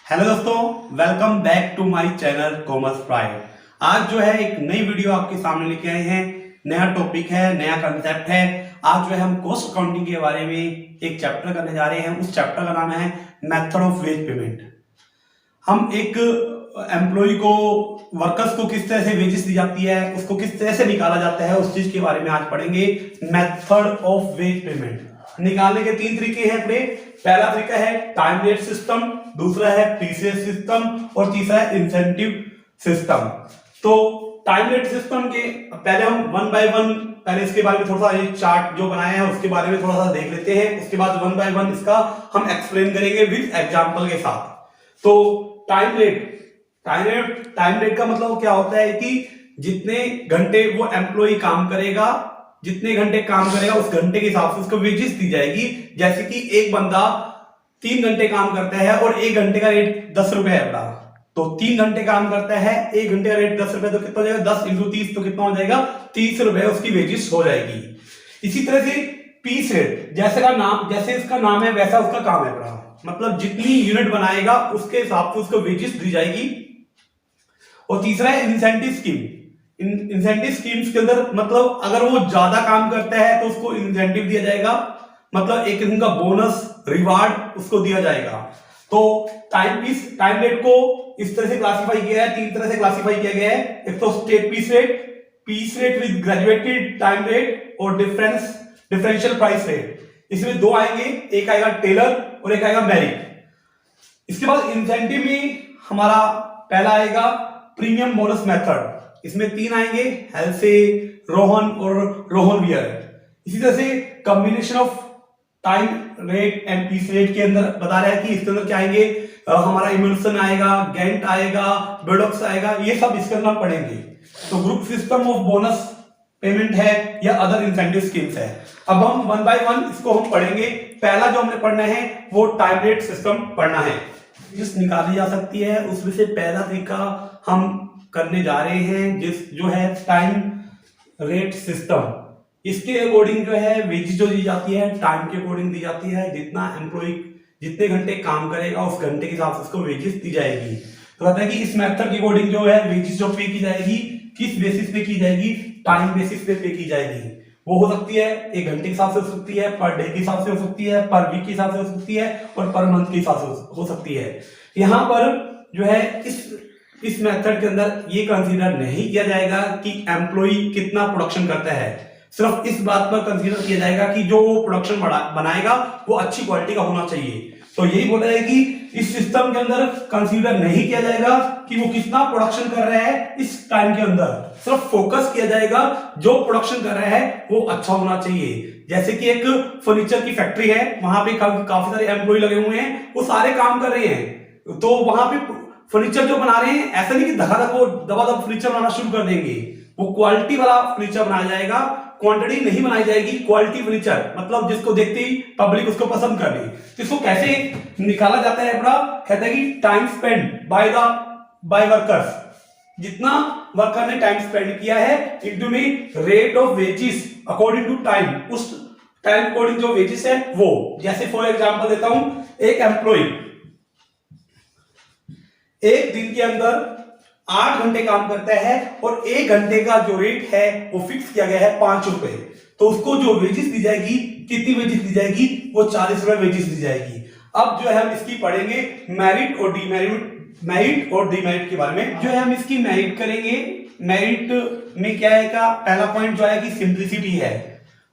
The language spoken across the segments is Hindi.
हेलो दोस्तों, welcome back to my channel commerce pride. आज जो है एक नई वीडियो आपके सामने लेके आए हैं। नया टॉपिक है, नया कंसेप्ट है। आज जो है हम कॉस्ट अकाउंटिंग के बारे में एक चैप्टर करने जा रहे हैं। उस चैप्टर का नाम है मेथड ऑफ वेज पेमेंट। हम एक एम्प्लॉय को, वर्कर्स को किस तरह से वेजेस दी जाती है, उसको किस तरह से निकाला जाता है, उस चीज के बारे में आज पढ़ेंगे। मेथड ऑफ वेज पेमेंट निकालने के तीन तरीके हैं अपने। पहला तरीका है टाइम रेट सिस्टम, दूसरा है टीसीएस सिस्टम और तीसरा है इंसेंटिव सिस्टम। तो टाइम रेट सिस्टम के पहले हम वन बाय वन, पहले इसके बारे में थोड़ा सा, ये चार्ट जो बनाया है उसके बारे में थोड़ा सा देख लेते हैं। उसके बाद वन बाय वन इसका हम एक्सप्लेन करेंगे विद एग्जांपल के साथ। तो टाइम रेट का मतलब क्या होता है कि जितने घंटे वो एम्प्लॉय काम करेगा, जितने घंटे काम करेगा उस घंटे के हिसाब से उसको वेजेस दी जाएगी। जैसे कि एक बंदा 3 घंटे काम करता है और 1 घंटे का रेट 10 रुपए है अपना, तो 3 घंटे काम करता है, 1 घंटे का रेट 10 रुपए, तो कितना हो जाएगा 10 × 30, तो कितना हो जाएगा 30 रुपए उसकी वेजेस हो जाएगी। इसी तरह से पीस रेट, जैसे इसका नाम है वैसा उसका काम है अपना, मतलब जितनी यूनिट बनाएगा उसके हिसाब से उसको वेजेस दी जाएगी। और तीसरा है इंसेंटिव स्कीम। इंसेंटिव स्कीम्स के अंदर मतलब अगर वो ज्यादा काम करता है तो उसको इंसेंटिव दिया जाएगा, मतलब एक किस्म का बोनस रिवार्ड उसको दिया जाएगा। तो टाइम रेट को इस तरह से क्लासिफाई किया है, 3 तरह से क्लासिफाई किया गया है। एक तो state piece rate with graduated time rate और डिफरेंशियल प्राइस रेट। इसमें 2 आएंगे, एक आएगा टेलर और एक आएगा मेरिट। इसके बाद इंसेंटिव में हमारा पहला आएगा प्रीमियम बोनस मेथड। इसमें 3 आएंगे, हेल्से, रोहन और रोहन वियर। इसी तरह से combination of time rate and piece rate के अंदर बता रहा है कि इसके अंदर क्या आएंगे, हमारा इमल्सन आएगा, गैंट आएगा, बेडॉक्स आएगा, ये सब इसके अंदर पढ़ेंगे। तो group system of bonus payment है या अदर इंसेंटिव स्कीम्स है। अब हम वन बाय वन इसको हम पढ़ेंगे। पहला जो हमने पढ़ना है वो टाइम रेट सिस्टम पढ़ना है, जिस निकाली जा सकती है उसमें से पहला तरीका हम करने जा रहे हैं, जो है टाइम रेट सिस्टम। इसके अकॉर्डिंग जो है वेजेस जो दी जाती है टाइम के अकॉर्डिंग दी जाती है। जितना एम्प्लॉय जितने घंटे काम करेगा उस घंटे के हिसाब से उसको वेजेस दी जाएगी। तो कहता है कि इस मेथड के अकॉर्डिंग जो है वेजेस जो पे की जाएगी, किस बेसिस पे की जाएगी, टाइम बेसिस पे की जाएगी। वो हो सकती है 1 घंटे के हिसाब से हो सकती है, पर डे के हिसाब से हो सकती है, पर वीक के हिसाब से हो सकती है और पर मंथ के हिसाब से हो सकती है। यहाँ पर जो है इस मेथड के अंदर ये कंसीडर नहीं किया जाएगा कि एम्प्लॉय कितना प्रोडक्शन करता है, सिर्फ इस बात पर कंसीडर किया जाएगा कि जो वो प्रोडक्शन बनाएगा वो अच्छी क्वालिटी का होना चाहिए। तो यही बोला है कि इस सिस्टम के अंदर कंसीडर नहीं किया जाएगा कि वो कितना प्रोडक्शन कर रहा है इस टाइम के अंदर, सिर्फ फोकस किया जाएगा जो प्रोडक्शन कर रहा है वो अच्छा होना चाहिए। जैसे कि एक फर्नीचर की फैक्ट्री है, वहां पे काफी सारे एम्प्लॉय लगे हुए हैं, वो सारे काम कर रहे हैं, तो वहां पे फर्नीचर जो बना रहे हैं, ऐसा नहीं कि धड़ाधड़ वो दबादब फर्नीचर बनाना शुरू कर देंगे। वो क्वालिटी वाला फर्नीचर बनाया जाएगा, क्वांटिटी नहीं बनाई जाएगी, क्वालिटी फर्नीचर, मतलब जिसको देखते ही पब्लिक उसको पसंद कर ले। तो इसको कैसे निकाला जाता है अपना, कहता है कि टाइम स्पेंड बाय वर्कर्स, जितना वर्कर ने टाइम स्पेंड किया है इनटू में rate of wages according to time, उस टाइम अकॉर्डिंग जो वेजेस है वो। जैसे फॉर एग्जांपल देता हूं, एक एम्प्लॉय एक दिन के अंदर 8 घंटे काम करता है और 1 घंटे का जो रेट है वो फिक्स किया गया है 5 रुपए। तो उसको जो वेजेस दी जाएगी, कितनी वेजेस दी जाएगी, वो 40 रुपए वेजेस दी जाएगी। अब जो है हम इसकी पढ़ेंगे मेरिट और डीमेरिट के बारे में। जो है हम इसकी मेरिट करेंगे। मेरिट में क्या है का पहला पॉइंट जो है कि सिंप्लिसिटी है,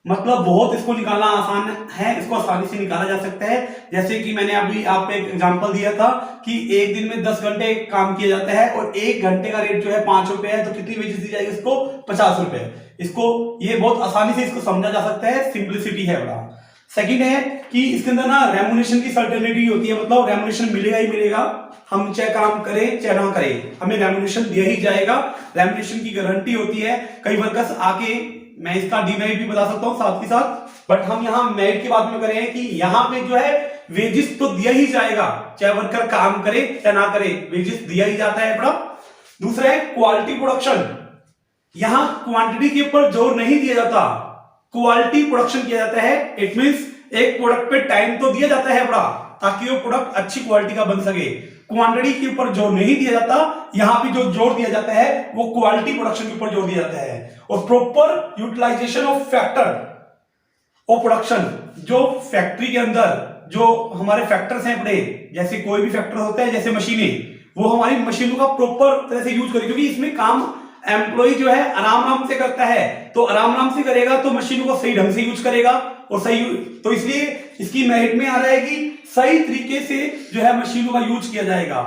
मतलब बहुत इसको निकालना आसान है, इसको आसानी से निकाला जा सकता है। जैसे कि मैंने अभी आपको एक एग्जांपल दिया था कि एक दिन में 10 घंटे काम किया जाता है और 1 घंटे का रेट जो है 5 रुपए है, तो कितनी वेजेस दी जाएगी इसको, 50 रुपए। इसको ये बहुत आसानी से इसको समझा जा सकता है, सिंप्लिसिटी है बड़ा। सेकंड है कि इसके अंदर ना रेम्युनरेशन की सर्टेनिटी होती है, मतलब रेम्युनरेशन मिलेगा ही मिलेगा, हम चाहे काम करें चाहे ना करें, हमें रेम्युनरेशन दिया ही जाएगा। रेम्युनरेशन की गारंटी होती है। कई वर्कर्स आके, मैं इसका डीमेरिट भी बता सकता हूं साथ के साथ, बट हम यहां मेरिट की बात में करें कि यहां पे जो है वेजेस तो दिया ही जाएगा, चाहे वर्कर काम करे चाहे ना करे, वेजेस दिया ही जाता है बड़ा। दूसरा है क्वालिटी प्रोडक्शन। यहां क्वांटिटी के ऊपर जोर नहीं दिया जाता, क्वालिटी प्रोडक्शन किया जाता है। इट मींस एक प्रोडक्ट पे टाइम तो दिया जाता है बड़ा, ताकि वो प्रोडक्ट अच्छी क्वालिटी का बन सके। क्वांटिटी के ऊपर जोर नहीं दिया जाता, यहां पे जो जोर दिया जाता है वो क्वालिटी प्रोडक्शन के ऊपर जोर दिया जाता है। और proper utilization of factor of production, जो फैक्ट्री के अंदर जो हमारे फैक्टर्स हैं बड़े, जैसे कोई भी फैक्टर होता है जैसे मशीनें, वो हमारी मशीनों का प्रॉपर तरह से यूज करें, क्योंकि इसमें काम एम्प्लॉय जो है आराम से करता है, तो आराम से करेगा तो मशीनों को सही ढंग से यूज करेगा और सही, तो इसलिए इसकी मेरिट में आ रहा है कि सही तरीके से जो है मशीनों का यूज किया जाएगा।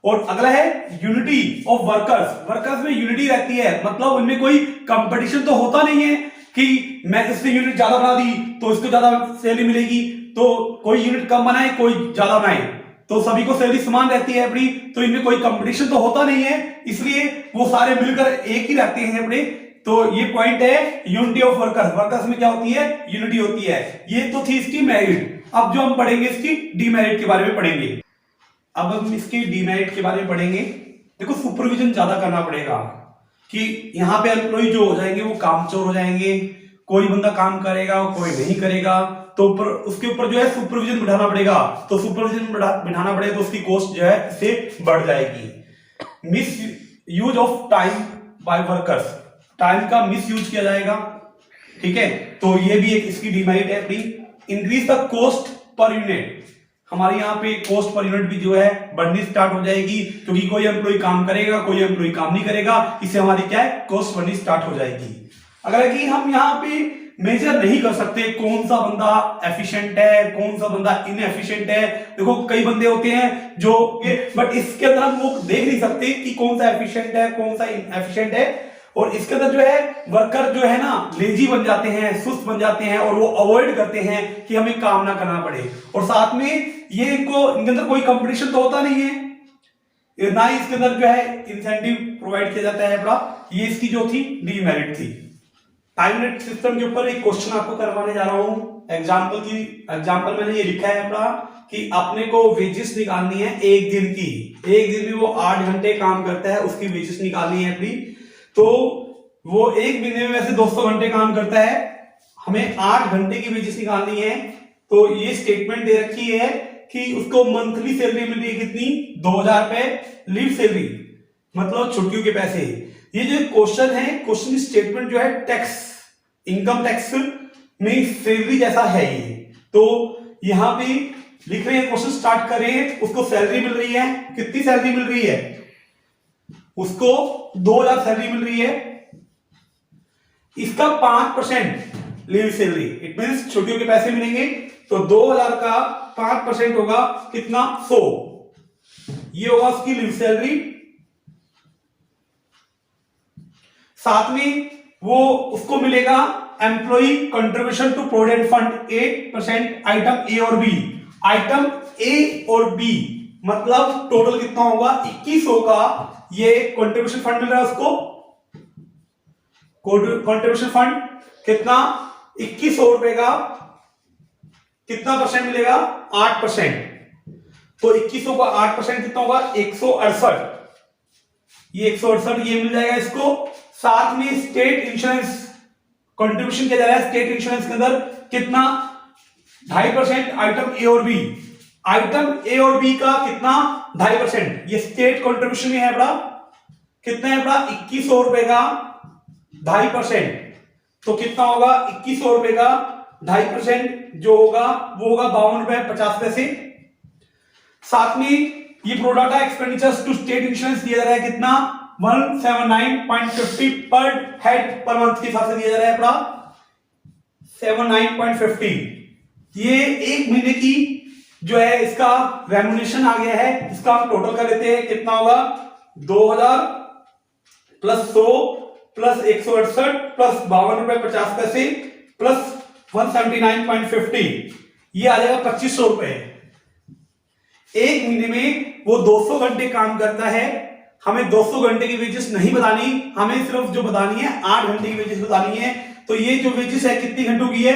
और अगला है यूनिटी ऑफ वर्कर्स। वर्कर्स में यूनिटी रहती है, मतलब उनमें कोई कंपटीशन तो होता नहीं है कि मैं इससे यूनिट ज्यादा बना दी तो इसको ज्यादा सैलरी मिलेगी, तो कोई यूनिट कम बनाए कोई ज्यादा बनाए, तो सभी को सैलरी समान रहती है अपनी, तो इनमें कोई कंपटीशन तो होता नहीं है, इसलिए वो सारे मिलकर एक ही रहते हैं अपने। तो ये पॉइंट है यूनिटी ऑफ वर्कर्स। वर्कर्स में क्या होती है? यूनिटी होती है। ये तो थी इसकी मेरिट। अब जो हम पढ़ेंगे इसकी डीमेरिट के बारे में पढ़ेंगे। अब हम इसकी डीमेरिट के बारे में पढ़ेंगे। देखो, सुपरविजन ज्यादा करना पड़ेगा कि यहाँ पे एम्प्लॉय जो हो जाएंगे वो कामचोर हो जाएंगे, कोई बंदा काम करेगा कोई नहीं करेगा, तो उसके ऊपर जो है सुपरविजन बिठाना पड़ेगा, तो सुपरविजन बिठाना पड़ेगा तो उसकी कॉस्ट जो है इससे बढ़ जाएगी। Misuse of time by workers, time का मिस यूज किया जाएगा, ठीक है, तो ये भी एक इसकी डिमेरिट है अपनी। Increase the cost per unit, हमारे यहाँ पे कॉस्ट पर यूनिट भी जो है बढ़नी स्टार्ट हो जाएगी, क्योंकि कोई एम्प्लॉय काम करेगा कोई एम्प्लॉय काम नहीं करेगा, इससे हमारी क्या है? कॉस्ट बढ़नी स्टार्ट हो जाएगी। अगर कि हम यहाँ पे मेजर नहीं कर सकते कौन सा बंदा एफिशिएंट है कौन सा बंदा इनएफिशिएंट है, देखो कई बंदे होते हैं जो, बट इसके अंदर हम वो देख नहीं सकते कि कौन सा एफिशिएंट है कौन सा इनएफिशिएंट है, और इसके अंदर जो है वर्कर जो है ना लेजी बन जाते हैं, सुस्त बन जाते हैं, और वो अवॉइड करते हैं कि हमें काम ना करना पड़े, और साथ में ये इनके अंदर कोई कंपटीशन तो होता नहीं है, ना ही इसके अंदर जो है इंसेंटिव प्रोवाइड किया जाता है बड़ा। ये इसकी जो थी डीमेरिट थी। टाइम रेट सिस्टम के ऊपर एक क्वेश्चन आपको करवाने जा रहा हूं। एग्जांपल मैंने ये लिखा है अपना कि अपने को वेजेस निकालनी है एक दिन की, एक दिन में वो 8 घंटे काम करता है, उसकी वेजेस निकालनी है अपनी, तो वो एक महीने में वैसे 200 घंटे काम करता है, हमें 8 घंटे की वेजेस निकालनी है। तो ये स्टेटमेंट दे रखी है कि उसको मंथली सैलरी मिल रही है कितनी? 2000 रुपए लीव सैलरी, मतलब छुट्टियों के पैसे। ये जो क्वेश्चन है, क्वेश्चन स्टेटमेंट जो है टैक्स, इनकम टैक्स में सैलरी जैसा है ये, तो यहां पे लिख रहे हैं, क्वेश्चन स्टार्ट कर रहे हैं, उसको सैलरी मिल रही है, कितनी सैलरी मिल रही है? उसको 2000 सैलरी मिल रही है, इसका 5% लीव सैलरी, इट मींस छुट्टियों के पैसे मिलेंगे, तो 2000 का 5% होगा कितना? 100, ये होगा उसकी लीव सैलरी। साथ में वो उसको मिलेगा employ contribution to provident fund 8% item A और बी। आइटम ए और बी मतलब टोटल कितना होगा? 2100 का ये कंट्रीब्यूशन फंड मिल रहा है उसको। कंट्रीब्यूशन फंड कितना? 2100 रुपए का कितना परसेंट मिलेगा? 8%। तो 2100 का 8% कितना होगा? 168। ये 168 ये मिल जाएगा इसको। साथ में स्टेट इंश्योरेंस कंट्रीब्यूशन किया जा रहा है, स्टेट इंश्योरेंस के अंदर कितना? 2.5% आइटम ए और बी। आइटम ए और बी का कितना? 2.5%। ये स्टेट कंट्रीब्यूशन में है बड़ा, कितना है बड़ा? 2100 रुपए का 2.5%, तो कितना होगा? 2100 रुपए का 2.5% जो होगा वो होगा 52.50 रुपए। साथ में ये product expenditures to state insurance दिया जा रहा है कितना? 179.50 पर हेड पर मंथ के हिसाब से दिया जा रहा है अपना 79.50। ये एक महीने की जो है इसका रेम्युनरेशन आ गया है, इसका हम टोटल कर लेते हैं, कितना होगा? 2000 प्लस 100 प्लस 168 प्लस 52.50 रुपए प्लस 179.50, ये आ जाएगा 2500 रुपए। एक महीने में वो 200 घंटे काम करता है, हमें 200 घंटे की वेजेस नहीं बतानी, हमें सिर्फ जो बतानी है 8 घंटे की वेजेस बतानी है। तो ये जो वेजेस है कितनी घंटों की है?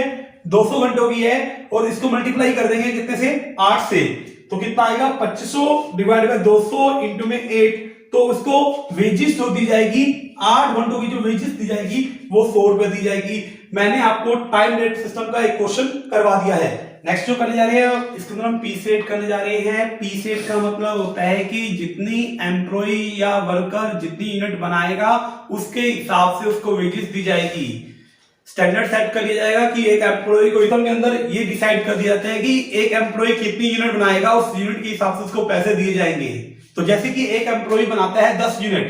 200 घंटों की है, और इसको मल्टीप्लाई कर देंगे कितने से? 8 से, तो कितना आएगा? 2500 डिवाइड बाय 200 इंटू में 8, तो उसको वेजेस जो दी जाएगी 8 घंटों की जो वेजेस दी जाएगी वो 100 रुपए दी जाएगी। मैंने आपको टाइम रेट सिस्टम का एक क्वेश्चन करवा दिया है। नेक्स्ट जो करने जा रहे हैं इसके अंदर हम पी सेट करने जा रहे हैं। पी सेट का मतलब होता है कि जितनी एम्प्लॉय या वर्कर जितनी यूनिट बनाएगा उसके हिसाब से उसको वेजेस दी जाएगी। स्टैंडर्ड सेट कर लिया जाएगा कि एक एम्प्लॉय को के अंदर ये डिसाइड कर दिया जाता है कि एक एम्प्लॉय कितनी यूनिट बनाएगा, उस यूनिट के हिसाब से उसको पैसे दिए जाएंगे। तो जैसे कि एक एम्प्लॉय बनाता है 10 यूनिट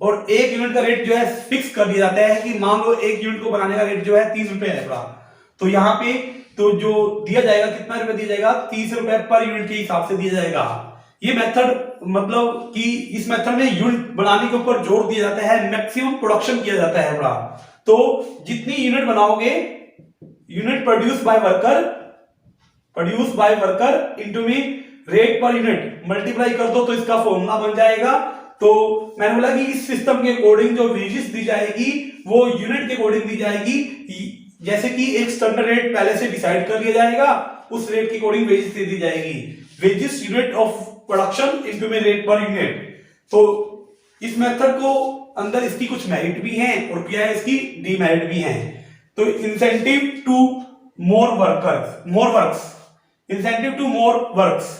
और एक यूनिट का रेट जो है फिक्स कर दिया जाता है कि मान लो एक यूनिट को बनाने का रेट जो है 30 रुपए है। तो यहाँ पे तो जो दिया जाएगा कितना रुपए दिया जाएगा, 30 रुपए पर यूनिट के हिसाब से दिया जाएगा। ये मेथड मतलब कि इस मेथड में यूनिट बनाने के ऊपर जोर दिया जाता है, मैक्सिमम प्रोडक्शन किया जाता है बड़ा। तो जितनी यूनिट बनाओगे, unit produce by worker into में रेट पर यूनिट मल्टीप्लाई कर दो तो इसका फॉर्मूला बन जाएगा। तो मैंने बोला कि इस सिस्टम के अकॉर्डिंग जो वेजेस दी जाएगी वो यूनिट के अकॉर्डिंग दी जाएगी। जैसे कि एक स्टैंडर्ड रेट पहले से डिसाइड कर लिया जाएगा, उस रेट के अकॉर्डिंग वेजेस दी जाएगी। Wages unit of production into में रेट पर यूनिट। तो इस मेथड को अंदर इसकी कुछ मेरिट भी हैं और क्या है इसकी डीमेरिट भी हैं। तो incentive to more works, incentive to more works.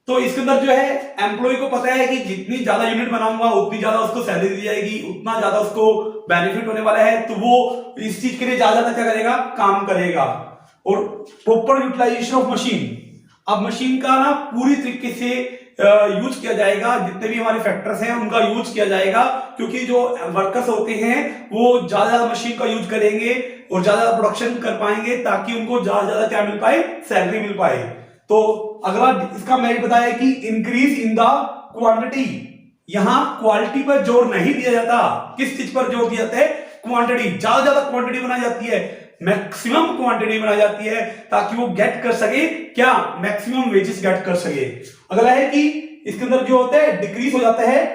तो इसके अंदर जो है एम्प्लॉय को पता है कि जितनी ज्यादा यूनिट बनाऊंगा उतनी ज्यादा उसको सैलरी दी जाएगी, उतना ज्यादा उसको बेनिफिट होने वाला है। तो वो इस चीज के लिए ज्यादा क्या करेगा, काम करेगा। और प्रॉपर यूटिलाइजेशन ऑफ मशीन, अब मशीन का ना पूरी तरीके से यूज किया जाएगा। जितने भी हमारे फैक्टर्स हैं उनका यूज किया जाएगा, क्योंकि जो वर्कर्स होते हैं वो ज्यादा मशीन का यूज करेंगे और ज्यादा प्रोडक्शन कर पाएंगे ताकि उनको ज्यादा क्या मिल पाए, सैलरी मिल पाए। तो अगला इसका मेरिट बताया कि इंक्रीज इन द क्वांटिटी। यहां क्वालिटी पर जोर नहीं दिया जाता, किस चीज पर जोर दिया जाता है, क्वांटिटी। ज्यादा क्वांटिटी बनाई जाती है, मैक्सिमम क्वांटिटी बनाई जाती है ताकि वो गेट कर सके क्या, मैक्सिमम वेजेस गेट कर सके। अगला है कि इसके अंदर जो होता है डिक्रीज हो जाता है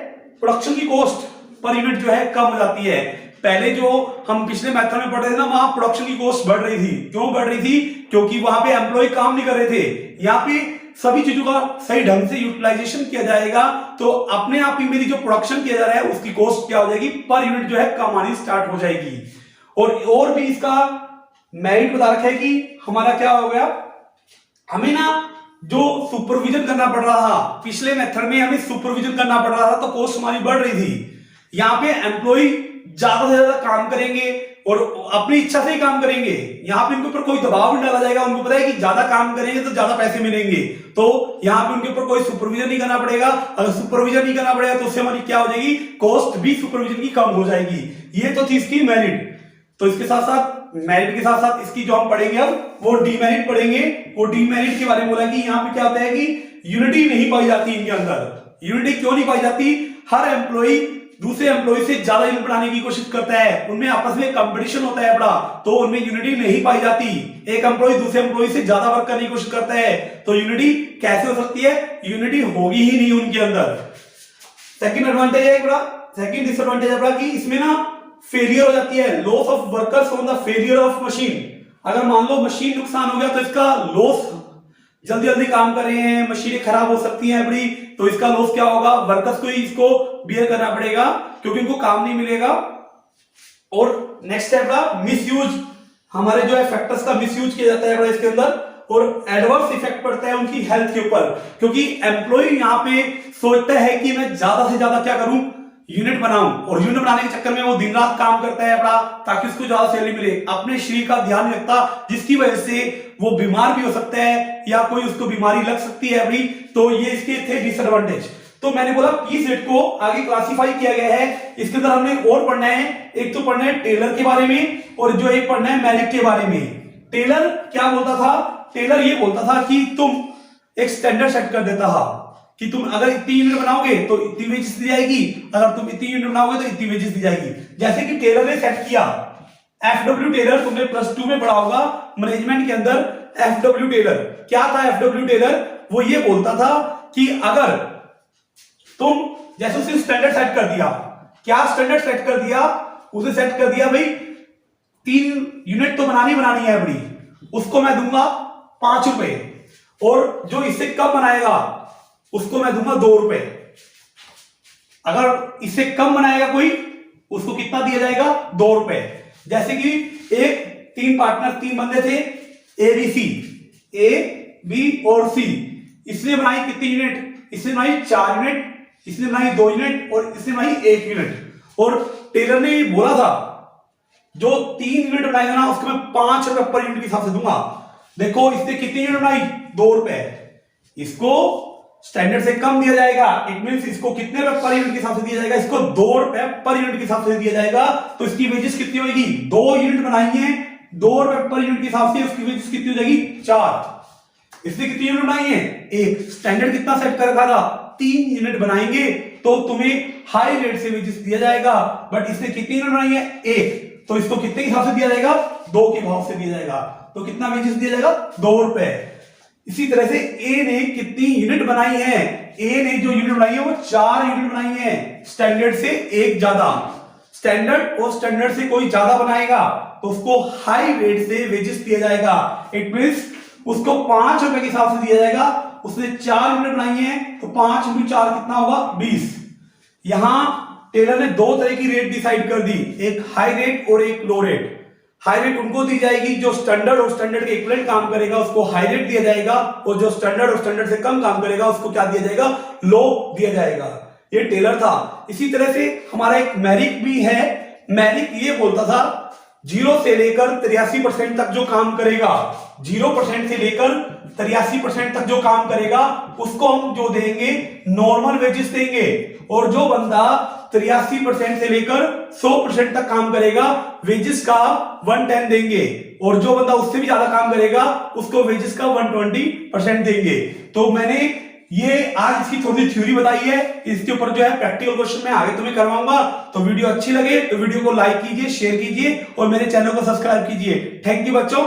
प्रोडक्शन की कॉस्ट पर यूनिट जो है कम हो जाती है। पहले जो हम पिछले मेथड में पढ़ रहे थे ना, वहां प्रोडक्शन की कॉस्ट बढ़ रही थी। क्यों बढ़ रही थी, क्योंकि वहां पे एम्प्लॉय काम नहीं कर रहे थे। यहाँ पे सभी चीजों का सही ढंग से यूटिलाइजेशन किया जाएगा तो अपने आप ही मेरी जो प्रोडक्शन किया जा रहा है उसकी कॉस्ट क्या हो जाएगी, पर यूनिट जो है कम आनी स्टार्ट हो जाएगी। और भी इसका मेरिट बता रखा है कि हमारा क्या हो गया, हमें ना जो सुपरविजन करना पड़ रहा था, पिछले मेथड में हमें सुपरविजन करना पड़ रहा था तो कॉस्ट हमारी बढ़ रही थी। यहाँ पे एम्प्लॉय ज्यादा से ज्यादा काम करेंगे और अपनी इच्छा से ही काम करेंगे। यहाँ पे उनके ऊपर कोई दबाव नहीं डाला जाएगा, उनको पता है कि ज्यादा काम करेंगे तो ज्यादा पैसे मिलेंगे। तो यहाँ पे उनके ऊपर कोई सुपरविजन नहीं करना पड़ेगा। अगर सुपरविजन नहीं करना पड़ेगा तो उससे हमारी क्या हो जाएगी, कॉस्ट भी सुपरविजन की कम हो जाएगी। ये तो थी इसकी मेरिट। तो इसके साथ साथ मेरिट के साथ साथ इसकी जो हम पढ़ेंगे अब वो डीमेरिट पढ़ेंगे। वो डीमेरिट के बारे में बोला कि यहाँ पे क्या होता है कि यूनिटी नहीं पाई जाती इनके अंदर। यूनिटी क्यों नहीं पाई जाती, हर एम्प्लॉय दूसरे एम्प्लॉय से ज्यादा यूनिट बनाने की कोशिश करता है, उनमें आपस में कंपटीशन होता है बड़ा, तो उनमें यूनिटी नहीं पाई जाती। एक एम्प्लॉय दूसरे एम्प्लॉय से ज्यादा वर्क करने की कोशिश करता है तो यूनिटी कैसे हो सकती है, यूनिटी होगी ही नहीं उनके अंदर। सेकंड एडवांटेज है बड़ा, सेकंड डिसएडवांटेज है बड़ा कि इसमें ना फेलियर हो जाती है, loss of workers on the failure of machine. अगर मान लो मशीन नुकसान हो गया तो इसका लॉस, जल्दी जल्दी काम कर रहे हैं, मशीनें खराब हो सकती हैं बड़ी, तो इसका लॉस क्या होगा, वर्कर्स को ही इसको बियर करना पड़ेगा क्योंकि उनको काम नहीं मिलेगा। और नेक्स्ट है बड़ा मिसयूज, हमारे जो है फैक्टर्स का मिसयूज किया जाता है बड़ा इसके अंदर, और एडवर्स इफेक्ट पड़ता है उनकी हेल्थ के ऊपर, क्योंकि एम्प्लॉय यहाँ पे सोचता है कि मैं ज्यादा से ज्यादा क्या करूं, यूनिट बनाऊं, और यूनिट बनाने के चक्कर में वो दिन रात काम करता है बड़ा ताकि उसको ज्यादा सैलरी मिले, अपने शरीर का ध्यान नहीं रखता, जिसकी वजह से वो बीमार भी हो सकता है या कोई उसको बीमारी लग सकती है अभी। तो ये इसके थे डिसएडवांटेज। तो मैंने बोला पी सेट को आगे क्लासिफाई किया गया है, इसके अंदर हमने और पढ़ना है, एक तो पढ़ना है टेलर के बारे में और जो एक पढ़ना है मेरिट के बारे में। टेलर क्या बोलता था, टेलर ये बोलता था कि तुम एक स्टैंडर्ड सेट कर देता था कि तुम अगर इतनी यूनिट बनाओगे तो इतनी वेजेस दी जाएगी, अगर तुम इतनी यूनिट बनाओगे तो इतनी वेजेस दी जाएगी। जैसे कि टेलर ने सेट किया एफडब्ल्यू टेलर, तुमने +2 में पढ़ा होगा मैनेजमेंट के अंदर। एफडब्ल्यू टेलर क्या था, एफडब्ल्यू टेलर वो ये बोलता था कि अगर तुम जैसे उसे स्टैंडर्ड सेट कर दिया, क्या स्टैंडर्ड सेट कर दिया, उसे सेट कर दिया भाई 3 यूनिट तो बनानी है बड़ी, उसको मैं दूंगा 5 रुपए, और जो इससे कम बनाएगा उसको मैं दूंगा 2 रुपए। अगर इससे कम बनाएगा कोई, उसको कितना दिया जाएगा, 2 रुपए। जैसे कि एक 3 पार्टनर, 3 बंदे थे, एबीसी, ए बी और सी। इसने बनाई कितनी यूनिट? इसने बनाई 4 यूनिट, इसने बनाई 2 यूनिट और इसने बनाई 1 यूनिट। और टेलर ने बोला था जो 3 यूनिट बनाएगा ना उसको मैं 5 रुपए पर यूनिट के हिसाब से दूंगा। देखो इसने कितनी यूनिट बनाई? 2 रुपए। इसको स्टैंडर्ड से कम दिया जाएगा, इट मींस इसको कितने रुपए पर यूनिट के हिसाब से दिया जाएगा? इसको 2 रुपए पर यूनिट के हिसाब से दिया जाएगा। तो इसकी वेजेस कितनी होगी? 2 यूनिट बनाई है, 2 रुपए पर यूनिट के हिसाब से उसकी वेजेस कितनी हो जाएगी? 4। इसने कितनी यूनिट बनाई है? 1। स्टैंडर्ड कितना सेट कर रखा था? 3 यूनिट बनाएंगे तो तुम्हें हाई रेट से वेजेस दिया जाएगा। बट इसने कितनी यूनिट बनाई है? 1। तो इसको कितने के हिसाब से दिया जाएगा? 2 के भाव से दिया जाएगा। तो कितना वेजेस दिया जाएगा? 2 रुपए। इसी तरह से ए ने कितनी यूनिट बनाई है? ए ने जो यूनिट बनाई है वो 4 यूनिट बनाई है, स्टैंडर्ड से 1 ज्यादा। स्टैंडर्ड और स्टैंडर्ड से कोई ज्यादा बनाएगा तो उसको हाई रेट से वेजेस दिया जाएगा। इट मींस उसको 5 रुपए के हिसाब से दिया जाएगा। उसने 4 यूनिट बनाई है तो 5 × 4 कितना होगा? 20। यहां टेलर ने 2 तरह की रेट डिसाइड कर दी, एक हाई रेट और एक लो रेट। हाई रेट उनको दी जाएगी जो स्टैंडर्ड और स्टैंडर्ड के इक्विवेलेंट काम करेगा, उसको हाई रेट दिया जाएगा। और जो स्टैंडर्ड और स्टैंडर्ड से कम काम करेगा उसको क्या दिया जाएगा? लो दिया जाएगा। ये टेलर था। इसी तरह से हमारा एक मैरिक भी है। मैरिक ये बोलता था 0 से लेकर 83% तक जो काम करेगा, 0% से लेकर 83% तक जो काम करेगा उसको हम जो देंगे नॉर्मल वेजेस देंगे। और जो बंदा 83% से लेकर 100% तक काम करेगा वेजेस का 110 देंगे। और जो बंदा उससे भी ज्यादा काम करेगा उसको वेजेस का 120% देंगे। तो मैंने ये आज इसकी थोड़ी थ्योरी बताई है, इसके ऊपर जो है प्रैक्टिकल क्वेश्चन मैं आगे तुम्हें करवाऊंगा। तो वीडियो अच्छी लगे तो वीडियो को लाइक कीजिए, शेयर कीजिए और मेरे चैनल को सब्सक्राइब कीजिए। थैंक यू बच्चों।